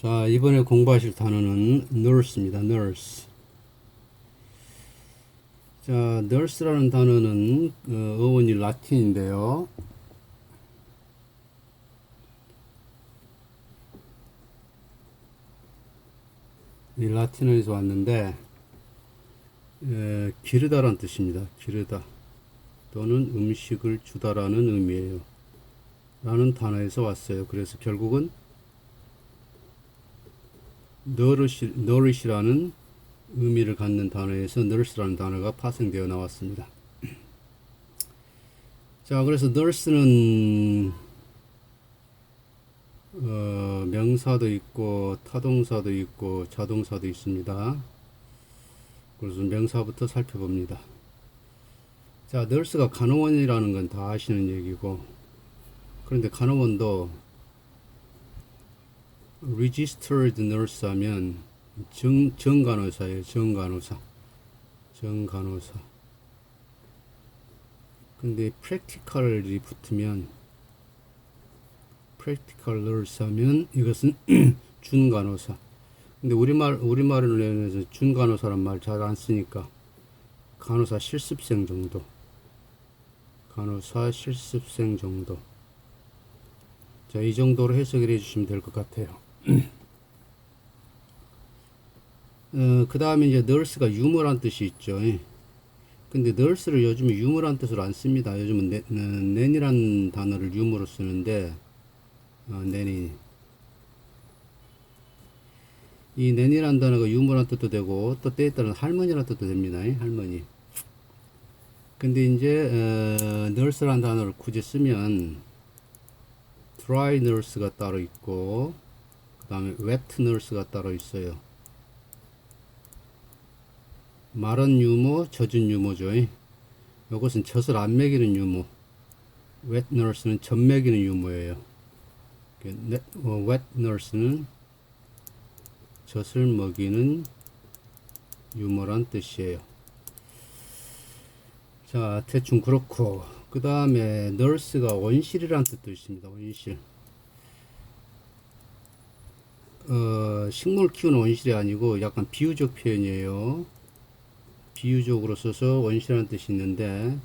자, 이번에 공부하실 단어는 nurse입니다. nurse. 자, nurse라는 단어는 어원이 라틴인데요. 이 라틴어에서 왔는데 기르다라는 뜻입니다. 기르다 또는 음식을 주다라는 의미예요. 라는 단어에서 왔어요. 그래서 결국은 nourish라는 의미를 갖는 단어에서 nurse라는 단어가 파생되어 나왔습니다. 자, 그래서 nurse는 명사도 있고 타동사도 있고 자동사도 있습니다. 그래서 명사부터 살펴봅니다. 자, nurse가 간호원이라는 건 다 아시는 얘기고, 그런데 간호원도 registered nurse 하면 정간호사예요. 정간호사. 근데 practical이 붙으면 practical nurse 하면 이것은 준간호사. 근데 우리말을 내면서 준간호사란 말 잘 안 쓰니까 간호사 실습생 정도. 간호사 실습생 정도. 자, 이 정도로 해석을 해주시면 될 것 같아요. 그 다음에 이제 nurse가 유머란 뜻이 있죠. 근데 nurse를 요즘에 유머란 뜻으로 안 씁니다. 요즘은 nanny란 단어를 유머로 쓰는데, nanny. 이 nanny란 단어가 유머란 뜻도 되고, 또 때에 따른 할머니란 뜻도 됩니다. 할머니. 근데 이제, nurse란 단어를 굳이 쓰면, dry nurse가 따로 있고, 그 다음에 wet nurse가 따로 있어요. 마른 유모, 젖은 유모죠. 이것은 젖을 안 먹이는 유모. wet nurse는 젖 먹이는 유모예요. wet nurse는 젖을 먹이는 유모란 뜻이에요. 자, 대충 그렇고, 그 다음에 nurse가 온실이란 뜻도 있습니다. 온실. 식물 키우는 온실이 아니고 약간 비유적 표현이에요. 비유적으로 써서 원시라는 뜻이 있는데,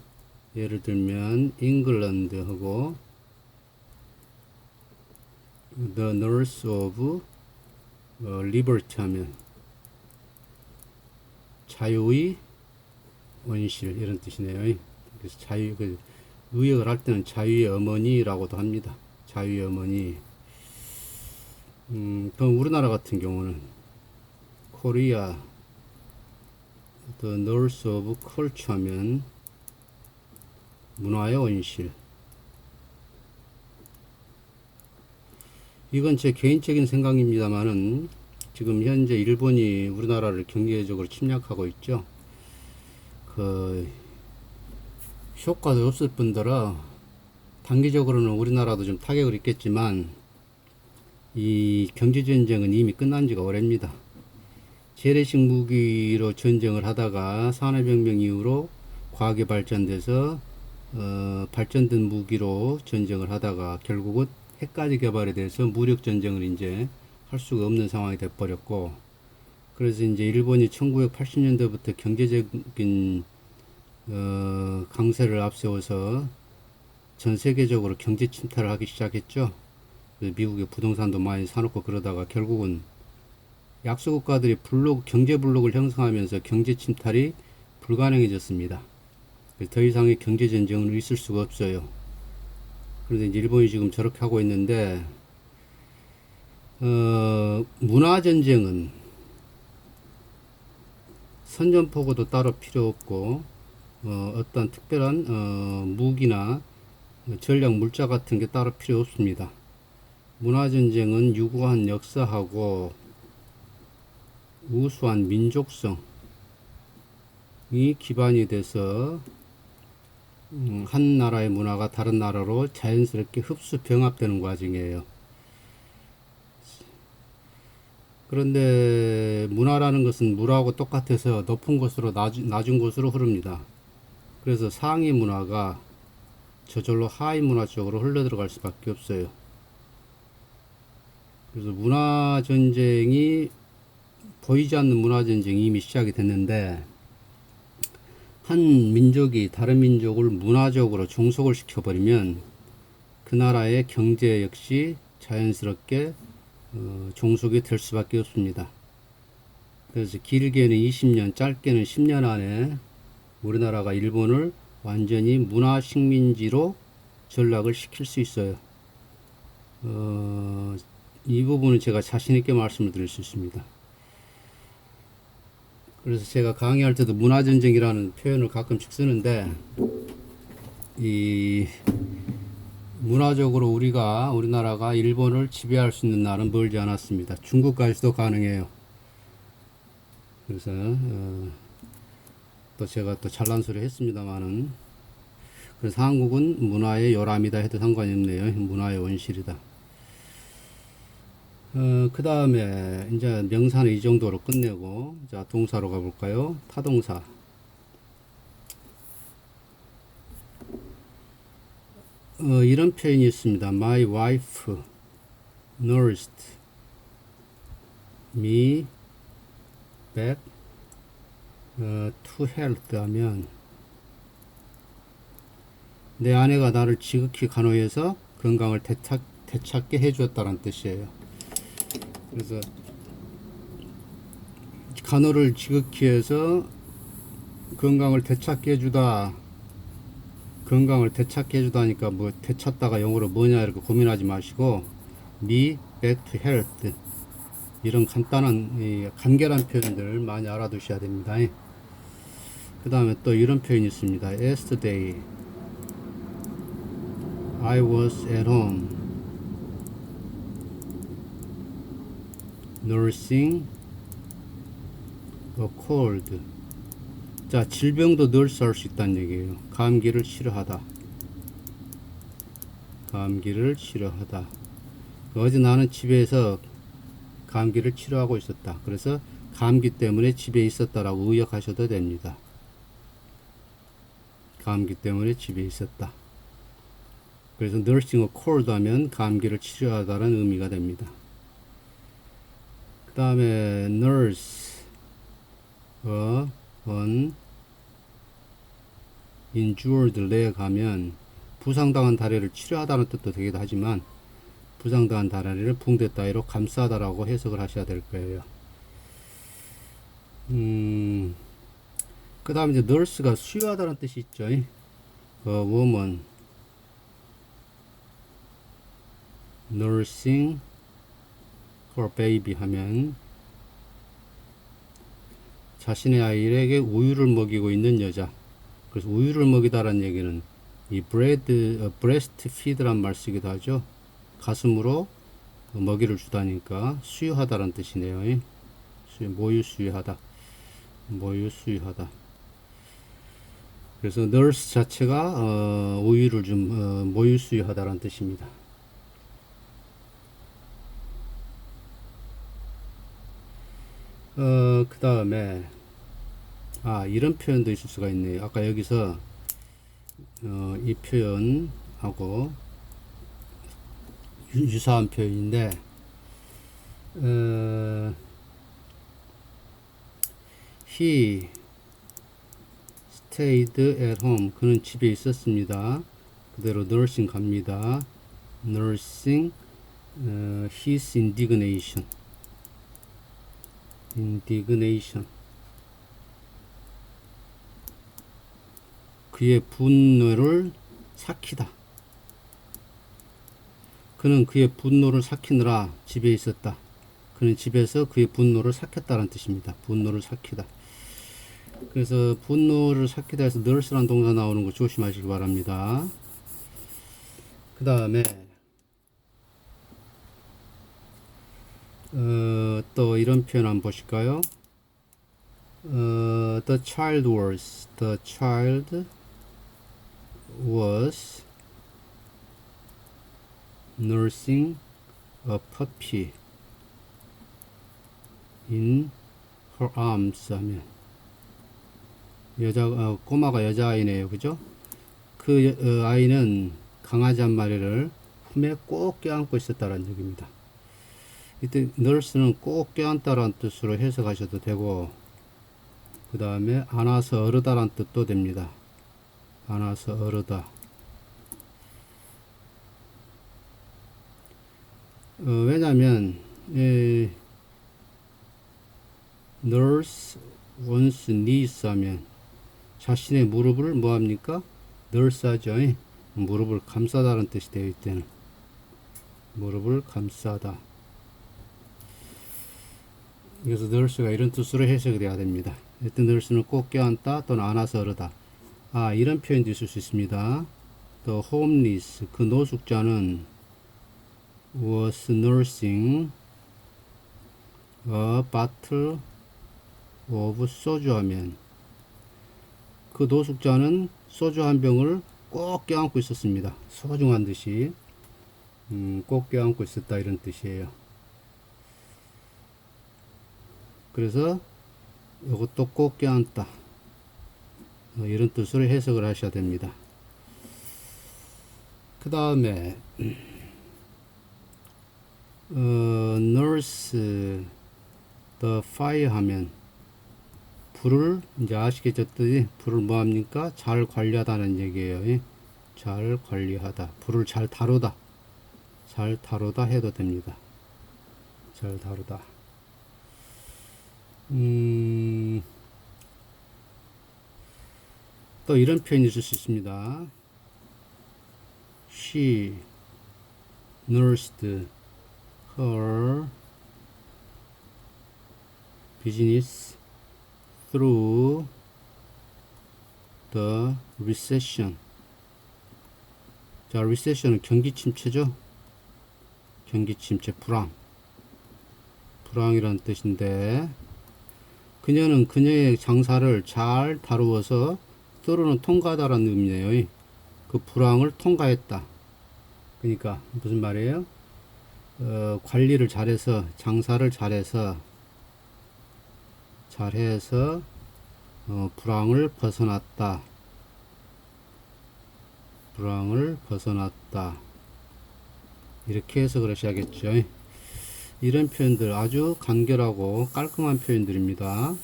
예를 들면 잉글랜드 하고 the nurse of liberty 하면 자유의 원실 이런 뜻이네요. 그래서 의역을 할 때는 자유의 어머니라고도 합니다. 자유의 어머니. 또 우리나라 같은 경우는 코리아 The Nurse of Culture 하면 문화의 원실. 이건 제 개인적인 생각입니다만은 지금 현재 일본이 우리나라를 경제적으로 침략하고 있죠. 효과도 없을 뿐더러 단기적으로는 우리나라도 좀 타격을 입겠지만 이 경제전쟁은 이미 끝난 지가 오래입니다. 재래식 무기로 전쟁을 하다가 산업혁명 이후로 과학이 발전돼서 발전된 무기로 전쟁을 하다가 결국은 핵까지 개발이 돼서 무력 전쟁을 이제 할 수가 없는 상황이 돼버렸고, 그래서 이제 일본이 1980년대부터 경제적인 강세를 앞세워서 전 세계적으로 경제 침탈을 하기 시작했죠. 미국의 부동산도 많이 사놓고 그러다가 결국은 약소국가들이 경제 블록을 형성하면서 경제 침탈이 불가능해졌습니다. 더 이상의 경제 전쟁은 있을 수가 없어요. 그런데 이제 일본이 지금 저렇게 하고 있는데, 문화 전쟁은 선전포고도 따로 필요 없고, 어떤 특별한 무기나 전략 물자 같은 게 따로 필요 없습니다. 문화 전쟁은 유구한 역사하고 우수한 민족성이 기반이 돼서 한 나라의 문화가 다른 나라로 자연스럽게 흡수 병합되는 과정이에요. 그런데 문화라는 것은 물하고 똑같아서 높은 곳으로 낮은 곳으로 흐릅니다. 그래서 상위 문화가 저절로 하위 문화 쪽으로 흘러 들어갈 수밖에 없어요. 그래서 문화 전쟁이 보이지 않는 문화 전쟁이 이미 시작이 됐는데 한 민족이 다른 민족을 문화적으로 종속을 시켜버리면 그 나라의 경제 역시 자연스럽게 종속이 될 수밖에 없습니다. 그래서 길게는 20년, 짧게는 10년 안에 우리나라가 일본을 완전히 문화 식민지로 전락을 시킬 수 있어요. 이 부분은 제가 자신 있게 말씀을 드릴 수 있습니다. 그래서 제가 강의할 때도 문화전쟁이라는 표현을 가끔씩 쓰는데, 이 문화적으로 우리나라가 일본을 지배할 수 있는 날은 멀지 않았습니다. 중국까지도 가능해요. 그래서 또 제가 또 잘난 소리 했습니다만은, 그래서 한국은 문화의 요람이다 해도 상관이 없네요. 문화의 원실이다. 그 다음에 이제 명사는 이 정도로 끝내고, 자, 동사로 가볼까요? 타동사. 이런 표현이 있습니다. My wife nursed me back to health 하면, 내 아내가 나를 지극히 간호해서 건강을 되찾게 해주었다는 뜻이에요. 그래서 간호를 지극히 해서 건강을 되찾게 해주다. 건강을 되찾게 해주다니까 뭐 되찾다가 영어로 뭐냐 이렇게 고민하지 마시고 me back to health 이런 간단한 간결한 표현들 많이 알아두셔야 됩니다. 그 다음에 또 이런 표현이 있습니다. Yesterday I was at home nursing a cold. 자, 질병도 nurse 할 수 있다는 얘기예요. 감기를 치료하다. 감기를 치료하다. 어제 나는 집에서 감기를 치료하고 있었다. 그래서 감기 때문에 집에 있었다라고 의역하셔도 됩니다. 감기 때문에 집에 있었다. 그래서 nursing a cold 하면 감기를 치료하다라는 의미가 됩니다. 그 다음에 nurse an injured leg 하면 부상당한 다리를 치료하다는 뜻도 되기도 하지만, 부상당한 다리를 붕대 따위로 감싸다라고 해석을 하셔야 될 거예요. 그 다음에 이제 nurse가 수유하다는 뜻이 있죠. woman nursing her baby 하면 자신의 아이에게 우유를 먹이고 있는 여자. 그래서 우유를 먹이다라는 얘기는 이 breast feed란 말 쓰기도 하죠. 가슴으로 먹이를 주다니까 수유하다라는 뜻이네요. 모유 수유하다. 모유 수유하다. 그래서 nurse 자체가 우유를 좀 모유 수유하다라는 뜻입니다. 그 다음에 이런 표현도 있을 수가 있네요. 아까 여기서 이 표현하고 유사한 표현인데, he stayed at home. 그는 집에 있었습니다. 그대로 nursing 갑니다. nursing his indignation. 그의 분노를 삭히다. 그는 그의 분노를 삭히느라 집에 있었다. 그는 집에서 그의 분노를 삭혔다는 뜻입니다. 분노를 삭히다. 그래서 분노를 삭히다 해서 nurse라는 동사 나오는 거 조심하시기 바랍니다. 그 다음에 또 이런 표현 한번 보실까요? The child was nursing a puppy in her arms 하면 꼬마가 여자아이네요. 그죠? 그 아이는 강아지 한 마리를 품에 꼭 껴안고 있었다는 얘기입니다. 이때 nurse는 꼭 껴안다라는 뜻으로 해석하셔도 되고, 그 다음에 안아서 어르다라는 뜻도 됩니다. 안아서 어르다. 왜냐면 nurse one's knees 하면 자신의 무릎을 뭐합니까? nurse 하죠. 무릎을 감싸다라는 뜻이 되어 있대는. 무릎을 감싸다. 그래서 nurse가 이런 뜻으로 해석이 돼야 됩니다. 일단 nurse는 꼭 껴안다 또는 안아서 어르다. 이런 표현도 있을 수 있습니다. The homeless, 그 노숙자는 was nursing a bottle of 소주 하면 그 노숙자는 소주 한 병을 꼭 껴안고 있었습니다. 소중한 듯이 꼭 껴안고 있었다 이런 뜻이에요. 그래서 이것도 꼭 껴안다 이런 뜻으로 해석을 하셔야 됩니다. 그 다음에 nurse the fire 하면 불을 이제 아시겠죠? 불을 뭐합니까? 잘 관리하다는 얘기예요. 잘 관리하다. 불을 잘 다루다. 잘 다루다 해도 됩니다. 잘 다루다. 또 이런 표현이 있을 수 있습니다. She nursed her business through the recession. 자, recession은 경기 침체죠. 경기 침체, 불황이라는 뜻인데, 그녀는 그녀의 장사를 잘 다루어서 때로는 통과하다라는 의미예요. 그 불황을 통과했다. 그러니까 무슨 말이에요? 관리를 잘해서, 장사를 잘해서 불황을 벗어났다. 불황을 벗어났다. 이렇게 해석을 하셔야겠죠. 이런 표현들 아주 간결하고 깔끔한 표현들입니다.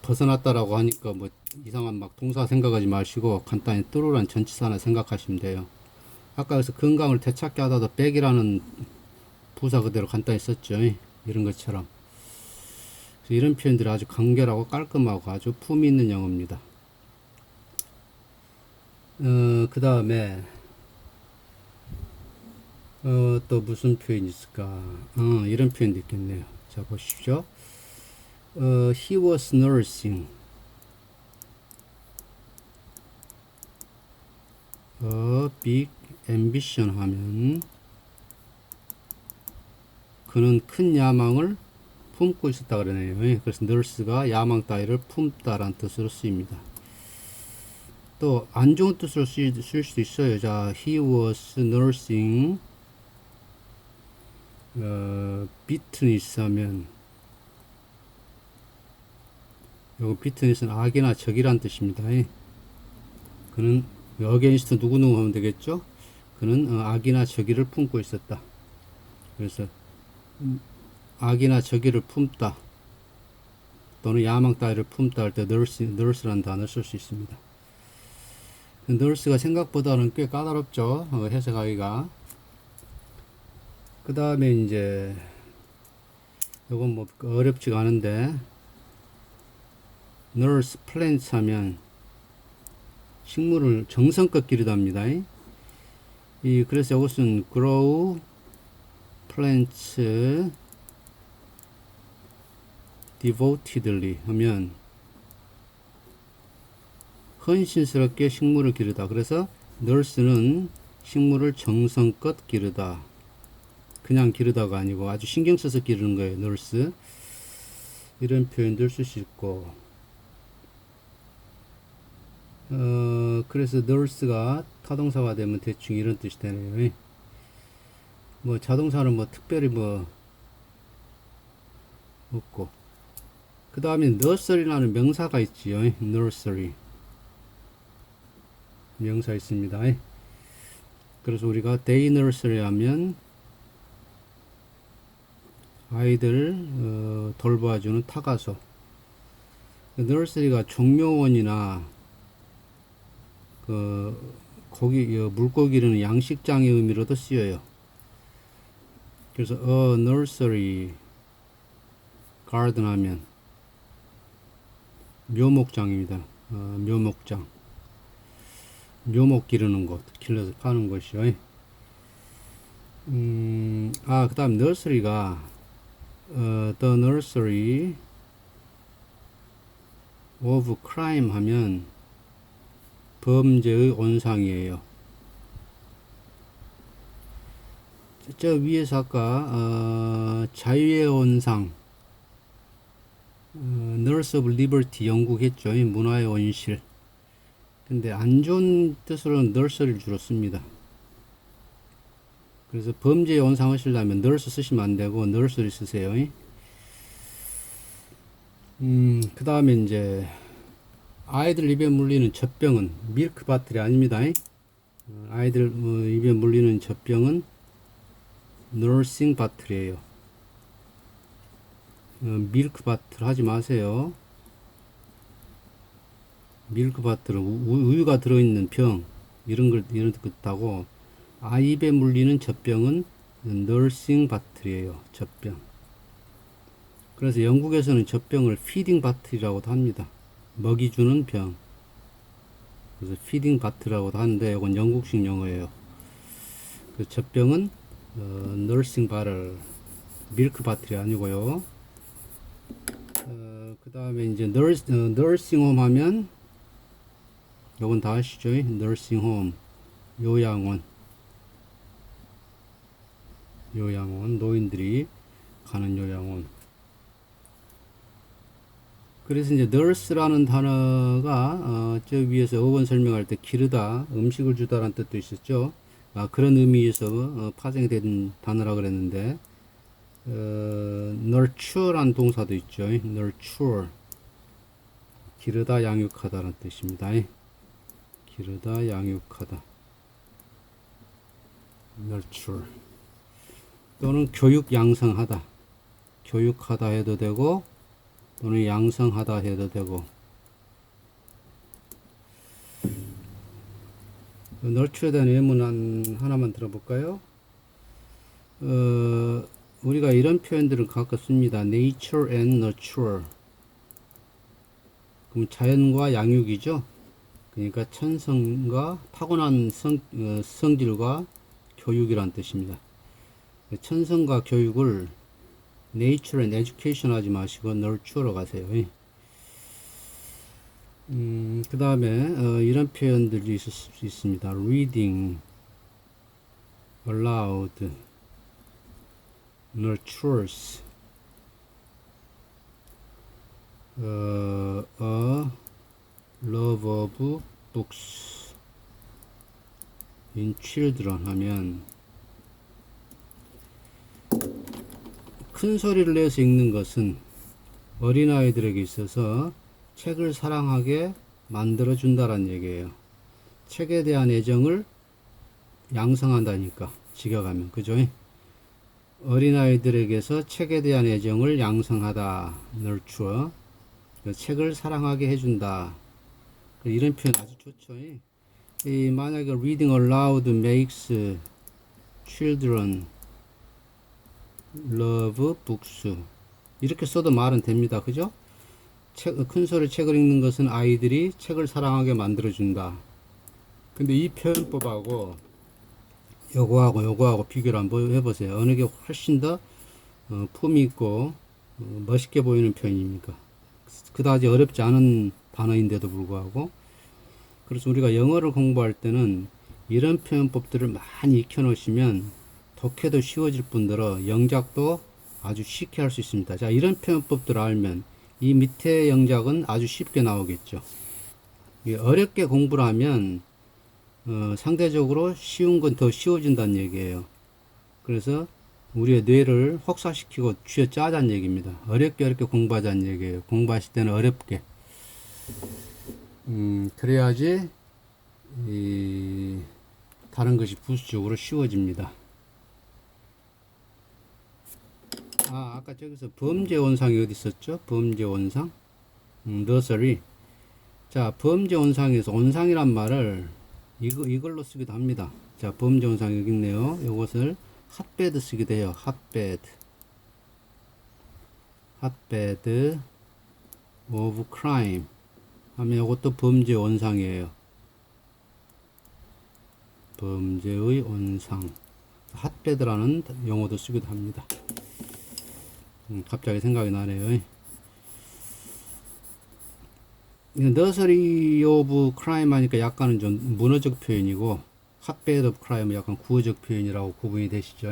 벗어났다라고 하니까 뭐 이상한 막 동사 생각하지 마시고 간단히 뚜루란 전치사 하나 생각하시면 돼요. 아까 그래서 건강을 되찾게 하다도 백이라는 부사 그대로 간단히 썼죠. 이런 것처럼. 이런 표현들이 아주 간결하고 깔끔하고 아주 품이 있는 영어입니다. 그 다음에 또 무슨 표현이 있을까? 이런 표현도 있겠네요. 자, 보십시오. He was nursing a big ambition 하면 그는 큰 야망을 품고 있었다 그러네요. 그래서 nurse가 야망 따위를 품다라는 뜻으로 쓰입니다. 또 안 좋은 뜻으로 쓸 수도 있어요. 자, he was nursing bitterness 하면 요거 bitterness는 악이나 적이란 뜻입니다. 그는 against 누구누구 하면 되겠죠? 그는 악이나 적이를 품고 있었다. 그래서 악이나 적이를 품다 또는 야망 따위를 품다 할 때 nurse라는 단어를 쓸 수 있습니다. nurse가 생각보다는 꽤 까다롭죠. 해석하기가. 그 다음에 이제 이건 뭐 어렵지가 않은데 nurse plants 하면 식물을 정성껏 기르답니다. 그래서 이것은 grow plants devotedly 하면 헌신스럽게 식물을 기르다. 그래서 nurse는 식물을 정성껏 기르다. 그냥 기르다가 아니고 아주 신경 써서 기르는 거예요. nurse. 이런 표현들 쓸 수 있고, 그래서 nurse가 타동사가 되면 대충 이런 뜻이 되네요. 뭐 자동사는 뭐 특별히 뭐 없고, 그 다음에 nursery라는 명사가 있지요. nursery 명사 있습니다. 그래서 우리가 day nursery 하면 아이들 돌봐주는 타가소. nursery가 종묘원이나 고기 물고기 기르는 양식장의 의미로도 쓰여요. 그래서 nursery garden 하면 묘목장입니다. 묘목장. 묘목 기르는 곳, 길러서 파는 곳이요. 그 다음 nursery가 the nursery of crime 하면 범죄의 온상이에요. 저 위에서 아까 자유의 온상 nurse of liberty 영국했죠. 문화의 온실. 근데 안 좋은 뜻으로는 nurse를 주로 씁니다. 그래서 범죄의 온상 하시려면 nurse 쓰시면 안 되고 nurse를 쓰세요. 그 다음에 이제 아이들 입에 물리는 젖병은 밀크 바틀이 아닙니다. 아이들 입에 물리는 젖병은 nursing 바틀이에요. 밀크 바틀 하지 마세요. 밀크 바틀은 우유가 들어있는 병 이런 것하고 아이 입에 물리는 젖병은 nursing 바틀이에요. 젖병. 그래서 영국에서는 젖병을 feeding 바틀이라고도 합니다. 먹이 주는 병. 그래서 feeding 바틀이라고도 하는데 이건 영국식 용어예요. 그 젖병은 nursing 바틀, 밀크 바틀이 아니고요. 그 다음에 이제 nursing home 하면 요건 다 아시죠? nursing home, 요양원. 요양원, 노인들이 가는 요양원. 그래서 이제 nurse라는 단어가 저 위에서 어원 설명할 때 기르다, 음식을 주다라는 뜻도 있었죠. 그런 의미에서 파생이 된 단어라 그랬는데 nurture라는 동사도 있죠. nurture, 기르다, 양육하다라는 뜻입니다. 기르다, 양육하다. nurture 또는 교육, 양성하다. 교육하다 해도 되고 또는 양성하다 해도 되고. nurture에 대한 예문 하나만 들어볼까요? 우리가 이런 표현들을 가끔 씁니다. nature and nurture. 그럼 자연과 양육이죠. 그러니까 천성과 타고난 성질과 교육이란 뜻입니다. 천성과 교육을 nature and education 하지 마시고 nurture로 가세요. 그 다음에 이런 표현들이 있을 수 있습니다. reading aloud, nurtures, a love of books in children 하면 큰 소리를 내서 읽는 것은 어린아이들에게 있어서 책을 사랑하게 만들어 준다란 얘기예요. 책에 대한 애정을 양성한다니까, 직역하면. 그죠? 어린아이들에게서 책에 대한 애정을 양성하다, nurture. 책을 사랑하게 해준다. 이런 표현 아주 좋죠. 만약에 reading aloud makes children love books 이렇게 써도 말은 됩니다. 그죠? 큰 소리 책을 읽는 것은 아이들이 책을 사랑하게 만들어준다. 근데 이 표현법하고 요거하고 비교를 한번 해보세요. 어느 게 훨씬 더 품이 있고 멋있게 보이는 표현입니까? 그다지 어렵지 않은 단어인데도 불구하고. 그래서 우리가 영어를 공부할 때는 이런 표현법들을 많이 익혀 놓으시면 독해도 쉬워질 뿐더러 영작도 아주 쉽게 할 수 있습니다. 자, 이런 표현법들을 알면 이 밑에 영작은 아주 쉽게 나오겠죠. 어렵게 공부를 하면 상대적으로 쉬운 건 더 쉬워진다는 얘기예요. 그래서 우리의 뇌를 혹사시키고 쥐어짜자는 얘기입니다. 어렵게 공부하자는 얘기예요. 공부하실 때는 어렵게. 그래야지 다른 것이 부수적으로 씌워집니다. 아까 저기서 범죄 원상이 어디 있었죠? 범죄 원상? nursery. 자, 범죄 원상에서 원상이란 말을 이걸로 쓰기도 합니다. 자, 범죄 원상 여기 있네요. 이것을 핫베드 쓰기도 해요. 핫베드. 핫베드 of crime 하면 이것도 범죄 원상이에요. 범죄의 원상. 핫베드라는 용어도 쓰기도 합니다. 갑자기 생각이 나네요. 너서리 오브 크라임 하니까 약간은 좀 문어적 표현이고, 핫베드 오브 크라임은 약간 구어적 표현이라고 구분이 되시죠.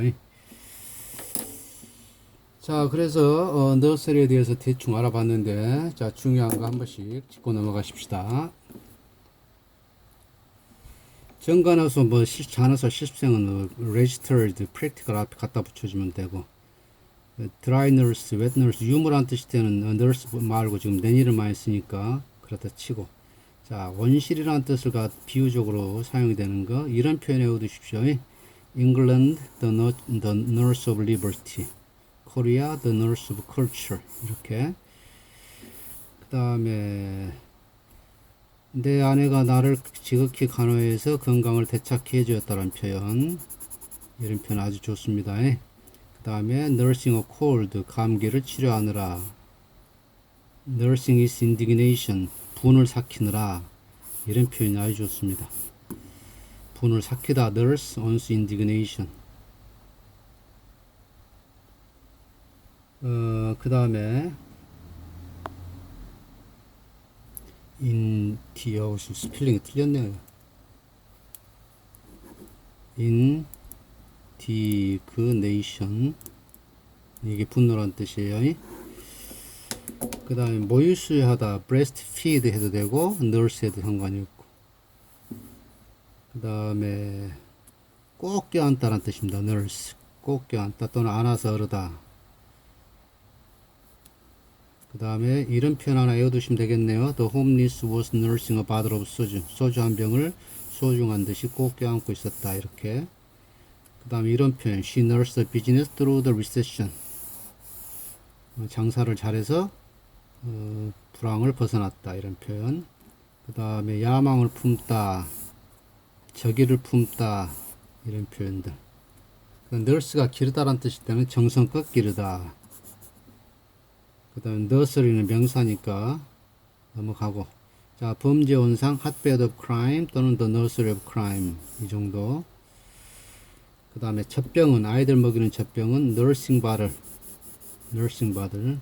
자, 그래서 너서리에 대해서 대충 알아봤는데, 자, 중요한 거 한 번씩 짚고 넘어가십시다. 정관어수 잔어서 실습생은 registered, practical 앞에 갖다 붙여주면 되고, dry nurse, wet nurse, 유물한 뜻이 되는 nurse 말고 지금 내니를 많이 쓰니까 그렇다 치고, 자, 원실이라는 뜻을 비유적으로 사용이 되는 거, 이런 표현 외워두십시오. England, the nurse of liberty. Korea, the nurse of culture. 이렇게. 그 다음에 내 아내가 나를 지극히 간호해서 건강을 되찾게 해주었다는 표현, 이런 표현 아주 좋습니다. 그 다음에 nursing a cold, 감기를 치료하느라. nursing is indignation, 분을 삭히느라. 이런 표현이 아주 좋습니다. 분을 삭히다, nurse one's indignation. 그 다음에 스펠링이 틀렸네요. indignation, 이게 분노란 뜻이에요. 그 다음에 모유수유하다, breastfeed 해도 되고 nurse 해도 상관이 없고, 그 다음에 꼭 껴안다란 뜻입니다. nurse, 꼭 껴안다 또는 안아서 어르다. 그 다음에 이런 표현 하나 외워두시면 되겠네요. The homeless was nursing a bottle of soju. 소주 한 병을 소중한 듯이 꼭 껴안고 있었다. 이렇게. 그 다음에 이런 표현. She nursed the business through the recession. 장사를 잘해서 불황을 벗어났다. 이런 표현. 그 다음에 야망을 품다. 저기를 품다. 이런 표현들. nurse가 기르다란 뜻일 때는 정성껏 기르다. 그 다음에 nursery는 명사니까 넘어가고, 자, 범죄 원상 hotbed of crime 또는 the nursery of crime, 이 정도. 그 다음에 젖병은, 아이들 먹이는 젖병은 nursing bottle, nursing bottle.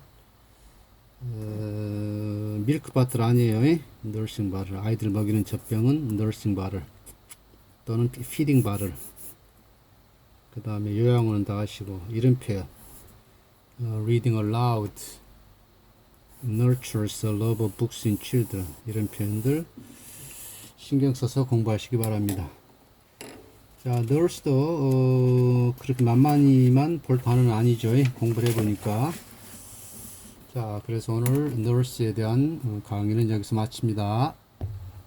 밀크 바틀 아니에요. nursing bottle. 아이들 먹이는 젖병은 nursing bottle 또는 feeding bottle. 그 다음에 요양원은 다 하시고, 이런 표현. reading aloud nurtures the love of books in children. 이런 표현들 신경 써서 공부하시기 바랍니다. 자, nurse도 그렇게 만만히만 볼 단어는 아니죠. 공부를 해보니까. 자, 그래서 오늘 nurse에 대한 강의는 여기서 마칩니다.